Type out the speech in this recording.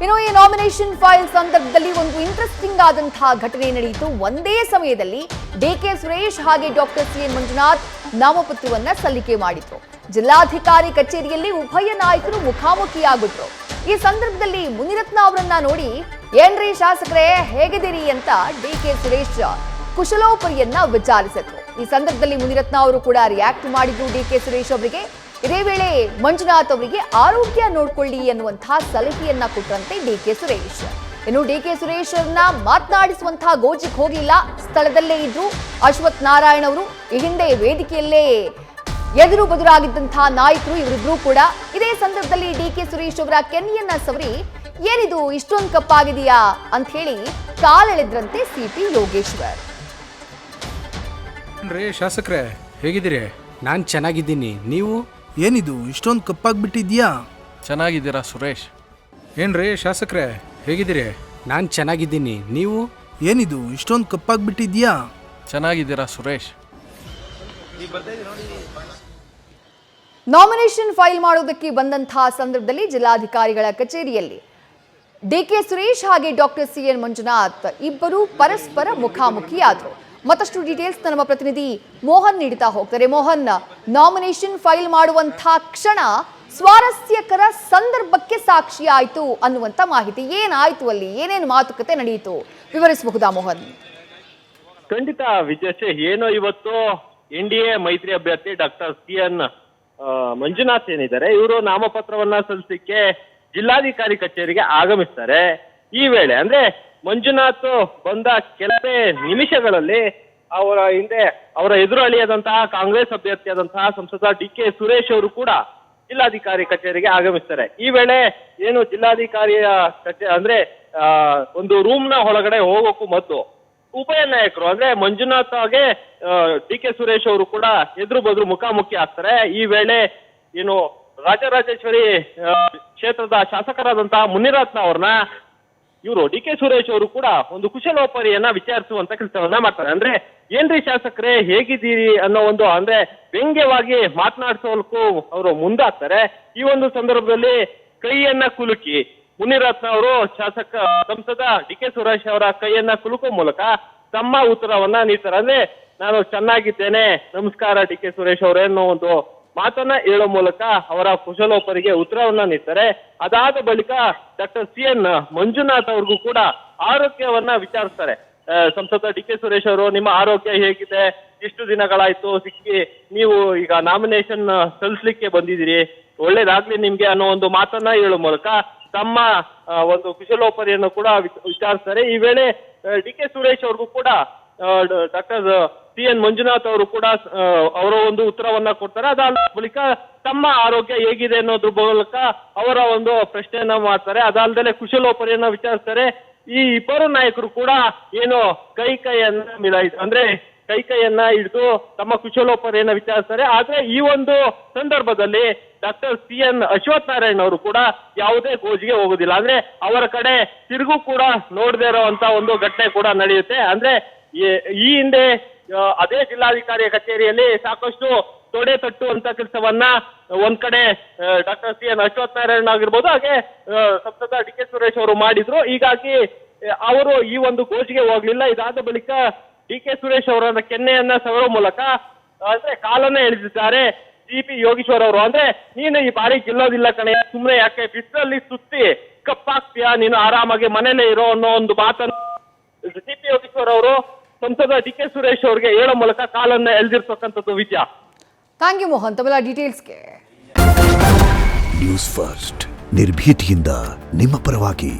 ಇನ್ನು ಈ nomination file ಸಂದರ್ಭದಲ್ಲಿ ಒಂದು ಇಂಟ್ರೆಸ್ಟಿಂಗ್ ಆದಂತಹ ಘಟನೆ ನಡೆಯಿತು. ಒಂದೇ ಸಮಯದಲ್ಲಿ ಡಿಕೆ ಸುರೇಶ್ ಹಾಗೆ ಡಾಕ್ಟರ್ ಸಿಎನ್ ಮಂಜುನಾಥ್ ನಾಮಪತ್ರವನ್ನ ಸಲ್ಲಿಕೆ ಮಾಡಿದ್ರು. ಜಿಲ್ಲಾಧಿಕಾರಿ ಕಚೇರಿಯಲ್ಲಿ ಉಭಯ ನಾಯಕರು ಮುಖಾಮುಖಿಯಾಗಿದ್ರು. ಈ ಸಂದರ್ಭದಲ್ಲಿ ಮುನಿರತ್ನ ಅವರನ್ನ ನೋಡಿ ಏನ್ರಿ ಶಾಸಕರೇ ಹೇಗಿದ್ದೀರಿ ಅಂತ ಡಿಕೆ ಸುರೇಶ್ ಕುಶಲೋಪರಿಯನ್ನ ವಿಚಾರಿಸಿದ್ರು. ಈ ಸಂದರ್ಭದಲ್ಲಿ ಮುನಿರತ್ನ ಅವರು ಕೂಡ ರಿಯಾಕ್ಟ್ ಮಾಡಿದ್ರು ಡಿಕೆ ಸುರೇಶ್ ಅವರಿಗೆ. ಇದೇ ವೇಳೆ ಮಂಜುನಾಥ್ ಅವರಿಗೆ ಆರೋಗ್ಯ ನೋಡ್ಕೊಳ್ಳಿ ಅನ್ನುವಂತಹ ಸಲಹೆಯನ್ನ ಕೊಟ್ಟರಂತೆ ಡಿಕೆ ಸುರೇಶ್. ಇನ್ನು ಡಿಕೆ ಸುರೇಶ್ ಅವರನ್ನ ಮಾತನಾಡಿಸುವಂತಹ ಗೋಜಿಗೆ ಹೋಗಲಿಲ್ಲ, ಸ್ಥಳದಲ್ಲೇ ಇದ್ರು ಅಶ್ವಥ್ ನಾರಾಯಣ್ ಅವರು. ಈ ಹಿಂದೆ ವೇದಿಕೆಯಲ್ಲೇ ಎದುರು ಬದುರಾಗಿದ್ದಂತಹ ನಾಯಕರು ಇವರಿಬ್ರು ಕೂಡ. ಇದೇ ಸಂದರ್ಭದಲ್ಲಿ ಡಿಕೆ ಸುರೇಶ್ ಅವರ ಕೆನ್ನಿಯನ್ನ ಸವರಿ ಏನಿದು ಇಷ್ಟೊಂದು ಕಪ್ಪಾಗಿದೆಯಾ ಅಂತ ಹೇಳಿ ಕಾಲೆಳೆದ್ರಂತೆ ಸಿಪಿ ಯೋಗೇಶ್ವರ್. ಶಾಸಕರೇ ಹೇಗಿದ್ದೀರಿ? ನಾನು ಚೆನ್ನಾಗಿದ್ದೀನಿ, ನೀವು? ಏನಿದು ಇಷ್ಟೊಂದು ಕಪ್ಪಾಗ್ಬಿಟ್ಟಿದ್ಯಾ? ಚೆನ್ನಾಗಿದ್ದೀರಾ ಸುರೇಶ್? ಏನ್ರಿ ಶಾಸಕರೇ ಹೇಗಿದ್ದೀರಿ? ನಾನು ಚೆನ್ನಾಗಿದ್ದೀನಿ, ನೀವು? ಏನಿದು ಇಷ್ಟೊಂದು ಕಪ್ಪಾಗ್ಬಿಟ್ಟಿದ್ಯಾ? ಚೆನ್ನಾಗಿದ್ದೀರಾ ಸುರೇಶ್? ನಾಮಿನೇಷನ್ ಫೈಲ್ ಮಾಡೋದಕ್ಕೆ ಬಂದಂತಹ ಸಂದರ್ಭದಲ್ಲಿ ಜಿಲ್ಲಾಧಿಕಾರಿಗಳ ಕಚೇರಿಯಲ್ಲಿ ಡಿಕೆ ಸುರೇಶ್ ಹಾಗೆ ಡಾಕ್ಟರ್ ಸಿಎನ್ ಮಂಜುನಾಥ್ ಇಬ್ಬರು ಪರಸ್ಪರ ಮುಖಾಮುಖಿಯಾದರು. ಮತ್ತಷ್ಟು ಡೀಟೇಲ್ಸ್ ನಮ್ಮ ಪ್ರತಿನಿಧಿ ಮೋಹನ್ ನೀಡುತ್ತಾ ಹೋಗ್ತಾರೆ. ಮೋಹನ್, ನಾಮಿನೇಷನ್ ಫೈಲ್ ಮಾಡುವಂತಹ ಕ್ಷಣ ಸ್ವಾರಸ್ಯಕರ ಸಂದರ್ಭಕ್ಕೆ ಸಾಕ್ಷಿಯಾಯಿತು ಅನ್ನುವಂಥ ಮಾಹಿತಿ. ಏನಾಯ್ತು ಅಲ್ಲಿ, ಏನೇನು ಮಾತುಕತೆ ನಡೆಯಿತು ವಿವರಿಸಬಹುದಾ ಮೋಹನ್? ಖಂಡಿತ ವಿಜಯಶ್ರೀ, ಏನೋ ಇವತ್ತು NDA ಮೈತ್ರಿ ಅಭ್ಯರ್ಥಿ ಡಾಕ್ಟರ್ ಸಿಎನ್ ಮಂಜುನಾಥ್ ಏನಿದ್ದಾರೆ, ಇವರು ನಾಮಪತ್ರವನ್ನ ಸಲ್ಲಿಸಲಿಕ್ಕೆ ಜಿಲ್ಲಾಧಿಕಾರಿ ಕಚೇರಿಗೆ ಆಗಮಿಸ್ತಾರೆ. ಈ ವೇಳೆ ಅಂದ್ರೆ ಮಂಜುನಾಥ್ ಬಂದ ಕೆಲವೇ ನಿಮಿಷಗಳಲ್ಲಿ ಅವರ ಎದುರಾಳಿಯಾದಂತಹ ಕಾಂಗ್ರೆಸ್ ಅಭ್ಯರ್ಥಿಯಾದಂತಹ ಸಂಸದ ಡಿಕೆ ಸುರೇಶ್ ಅವರು ಕೂಡ ಜಿಲ್ಲಾಧಿಕಾರಿ ಕಚೇರಿಗೆ ಆಗಮಿಸ್ತಾರೆ. ಈ ವೇಳೆ ಏನು ಜಿಲ್ಲಾಧಿಕಾರಿಯ ಅಂದ್ರೆ ಒಂದು ರೂಮ್ನ ಒಳಗಡೆ ಹೋಗೋಕ್ಕೂ ಮೊದಲು ಉಭಯ ನಾಯಕರು ಅಂದ್ರೆ ಮಂಜುನಾಥ್ ಹಾಗೆ ಡಿಕೆ ಸುರೇಶ್ ಅವರು ಕೂಡ ಎದುರು ಬದ್ರು ಮುಖಾಮುಖಿ ಆಗ್ತಾರೆ. ಈ ವೇಳೆ ಏನು ರಾಜರಾಜೇಶ್ವರಿ ಕ್ಷೇತ್ರದ ಶಾಸಕರಾದಂತಹ ಮುನಿರತ್ನ ಅವ್ರನ್ನ ಇವರು ಡಿಕೆ ಸುರೇಶ್ ಅವರು ಕೂಡ ಒಂದು ಕುಶಲೋಪರಿಯನ್ನ ವಿಚಾರಿಸುವಂತ ಕೆಲಸವನ್ನ ಮಾಡ್ತಾರೆ. ಅಂದ್ರೆ ಏನ್ರಿ ಶಾಸಕರೇ ಹೇಗಿದ್ದೀರಿ ಅನ್ನೋ ಒಂದು ಅಂದ್ರೆ ವ್ಯಂಗ್ಯವಾಗಿ ಮಾತನಾಡಿಸೋಲ್ಕು ಅವರು ಮುಂದಾಗ್ತಾರೆ. ಈ ಒಂದು ಸಂದರ್ಭದಲ್ಲಿ ಕೈಯನ್ನ ಕುಲುಕಿ ಮುನಿರತ್ನ ಅವರು ಸಂಸದ ಡಿಕೆ ಸುರೇಶ್ ಅವರ ಕೈಯನ್ನ ಕುಲುಕುವ ಮೂಲಕ ತಮ್ಮ ಉತ್ತರವನ್ನ ನೀಡ್ತಾರೆ. ಅಂದ್ರೆ ನಾನು ಚೆನ್ನಾಗಿದ್ದೇನೆ, ನಮಸ್ಕಾರ ಡಿಕೆ ಸುರೇಶ್ ಅವರೇ ಅನ್ನೋ ಒಂದು ಮಾತನ್ನ ಹೇಳೋ ಮೂಲಕ ಅವರ ಕುಶಲೋಪರಿಗೆ ಉತ್ತರವನ್ನ ನೀಡ್ತಾರೆ. ಅದಾದ ಬಳಿಕ ಡಾಕ್ಟರ್ ಸಿಎನ್ ಮಂಜುನಾಥ್ ಅವ್ರಿಗೂ ಕೂಡ ಆರೋಗ್ಯವನ್ನ ವಿಚಾರಿಸ್ತಾರೆ. ಸಂಸದ ಡಿಕೆ ಸುರೇಶ್ ಅವರು, ನಿಮ್ಮ ಆರೋಗ್ಯ ಹೇಗಿದೆ? ಇಷ್ಟು ದಿನಗಳಾಯ್ತು ಸಿಕ್ಕಿ, ನೀವು ಈಗ ನಾಮಿನೇಷನ್ ಸಲ್ಲಿಸಲಿಕ್ಕೆ ಬಂದಿದ್ದೀರಿ, ಒಳ್ಳೇದಾಗ್ಲಿ ನಿಮ್ಗೆ ಅನ್ನೋ ಒಂದು ಮಾತನ್ನ ಹೇಳೋ ಮೂಲಕ ತಮ್ಮ ಒಂದು ಕುಶಲೋಪರಿಯನ್ನು ಕೂಡ ವಿಚಾರಿಸ್ತಾರೆ. ಈ ವೇಳೆ ಡಿಕೆ ಸುರೇಶ್ ಅವ್ರಿಗೂ ಕೂಡ ಡಾಕ್ಟರ್ ಸಿಎನ್ ಮಂಜುನಾಥ್ ಅವರು ಕೂಡ ಅವರ ಒಂದು ಉತ್ತರವನ್ನ ಕೊಡ್ತಾರೆ. ಅದಾದ ಬಳಿಕ ತಮ್ಮ ಆರೋಗ್ಯ ಹೇಗಿದೆ ಅನ್ನೋದ್ರ ಮೂಲಕ ಅವರ ಒಂದು ಪ್ರಶ್ನೆಯನ್ನ ಮಾಡ್ತಾರೆ. ಅದಾಲ್ದಲೆ ಕುಶಲೋಪರಿಯನ್ನ ವಿಚಾರಿಸ್ತಾರೆ. ಈ ಇಬ್ಬರು ನಾಯಕರು ಕೂಡ ಏನು ಕೈಕೈಯನ್ನ ಹಿಡಿದು ತಮ್ಮ ಕುಶಲೋಪರಿಯನ್ನ ವಿಚಾರಿಸ್ತಾರೆ. ಆದ್ರೆ ಈ ಒಂದು ಸಂದರ್ಭದಲ್ಲಿ ಡಾಕ್ಟರ್ ಸಿಎನ್ ಅಶ್ವಥ್ ನಾರಾಯಣ್ ಅವರು ಕೂಡ ಯಾವುದೇ ಗೋಜಿಗೆ ಹೋಗುದಿಲ್ಲ. ಅಂದ್ರೆ ಅವರ ಕಡೆ ತಿರುಗು ಕೂಡ ನೋಡದೇ ಇರುವಂತ ಒಂದು ಘಟನೆ ಕೂಡ ನಡೆಯುತ್ತೆ. ಅಂದ್ರೆ ಈ ಹಿಂದೆ ಅದೇ ಜಿಲ್ಲಾಧಿಕಾರಿಯ ಕಚೇರಿಯಲ್ಲಿ ಸಾಕಷ್ಟು ತೊಡೆ ತಟ್ಟುವಂತ ಕೆಲಸವನ್ನ ಒಂದ್ ಕಡೆ ಡಾಕ್ಟರ್ ಸಿಎನ್ ಅಶ್ವಥ್ ನಾರಾಯಣ್ ಆಗಿರ್ಬೋದು, ಹಾಗೆ ಸಂಸದ ಡಿಕೆ ಸುರೇಶ್ ಅವರು ಮಾಡಿದ್ರು. ಹೀಗಾಗಿ ಅವರು ಈ ಒಂದು ಗೋಜಿಗೆ ಹೋಗ್ಲಿಲ್ಲ. ಇದಾದ ಬಳಿಕ ಡಿಕೆ ಸುರೇಶ್ ಅವರ ಕೆನ್ನೆಯನ್ನ ಸವರೋ ಮೂಲಕ ಅಂದ್ರೆ ಕಾಲನ್ನ ಎಳೆದಿದ್ದಾರೆ ಸಿಪಿ ಯೋಗೇಶ್ವರ್ ಅವರು. ಅಂದ್ರೆ ನೀನು ಈ ಬಾರಿ ಗೆಲ್ಲೋದಿಲ್ಲ ಕಣೆ, ಸುಮ್ನೆ ಯಾಕೆ ಬಿಸಿಲಲ್ಲಿ ಸುತ್ತಿ ಕಪ್ಪಾಗ್ತೀಯಾ, ನೀನು ಆರಾಮಾಗಿ ಮನೇಲೆ ಇರೋ ಅನ್ನೋ ಒಂದು ಮಾತನ್ನು ಸಿಪಿ ಯೋಗೇಶ್ವರ್ ಅವರು ಸಂಸದ ಡಿಕೆ ಸುರೇಶ್ ಅವರಿಗೆ ಹೇಳೋ ಮೂಲಕ ಕಾಲನ್ನ ಎಳೆದಿರ್ತಕ್ಕಂಥದ್ದು ವಿಷಯ. ಥ್ಯಾಂಕ್ ಯು ಮೋಹನ್ ತಮ್ಮ ಡೀಟೇಲ್ಸ್ಗೆ. ನ್ಯೂಸ್ ಫಸ್ಟ್ ನಿರ್ಭೀತಿಯಿಂದ ನಿಮ್ಮ ಪರವಾಗಿ.